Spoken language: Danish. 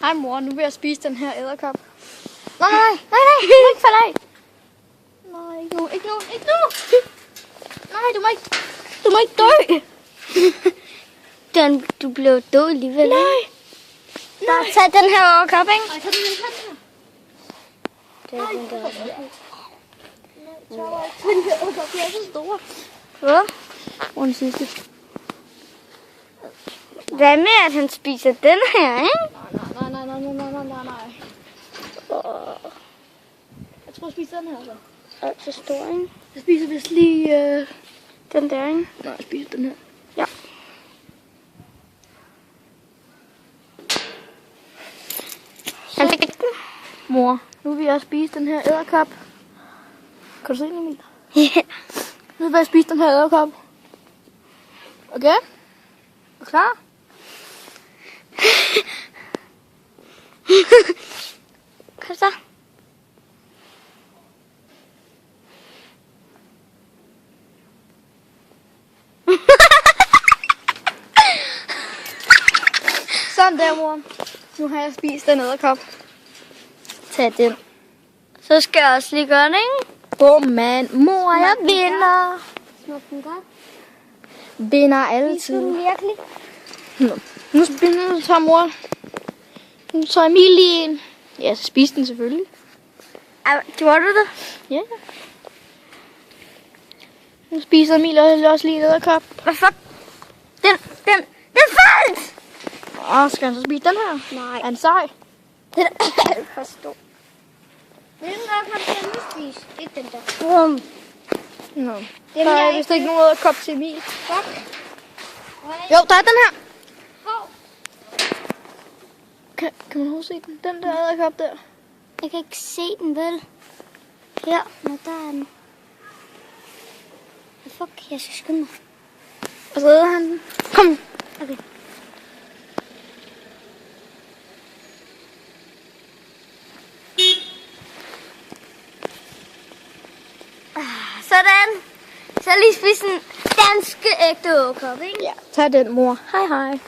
Hej mor, nu vil jeg spise den her edderkop. Nej, ikke falde af. Nej, ikke nu. Nej, du må ikke dø. Du blev død alligevel. Nej. Bare tag den her edderkop, ikke? Nej, tag den her. Det er den der. Den her edderkop, de er så store. Hvad? Hvor den sidste? Hvad med, at han spiser den her, ikke? Nej. Jeg tror, jeg spiser den her så. Alt så stor, ikke? Jeg spiser vist lige Den der, ikke? Nej, jeg spiser den her. Ja. Han fik den. Mor, nu vil jeg spise den her edderkop. Kan du se den, Emil? Ja. Nu vil jeg spise den her edderkop. Okay? Er du klar? Kom så. Sådan der, mor. Nu har jeg spist den edderkop. Tag den. Så skal jeg også lige gøre det, ikke? Bum, man. Mor, jeg vinder. Smuk den godt. Vinder Spiser altid. den virkelig? Nu tager mor. Nu tager Emil lige en. Ja, så spiste den selvfølgelig. Gjorde du det? Ja. Nu spiser Emil også lige en edderkop. Hvad fuck? Den faldt! Skal han så spise den her? Nej. Er han sej? Den er alt for stor. Hvilken edderkop skal jeg nu spise? Ikke den der. Bum. Nå. Den Der jeg er vist ikke nogen edderkop til Emil. Fuck. Jo, der er den her. Hov. Kan man overhovedet se den? Den der edderkop der. Jeg kan ikke se den, vel? Her. Nå, der er den. Fuck, jeg skal skynde mig. Og så æder han den. Kom. Okay. Sådan. Så lige spise en danske ægte edderkop, ikke? Ja, tag den, mor. Hej.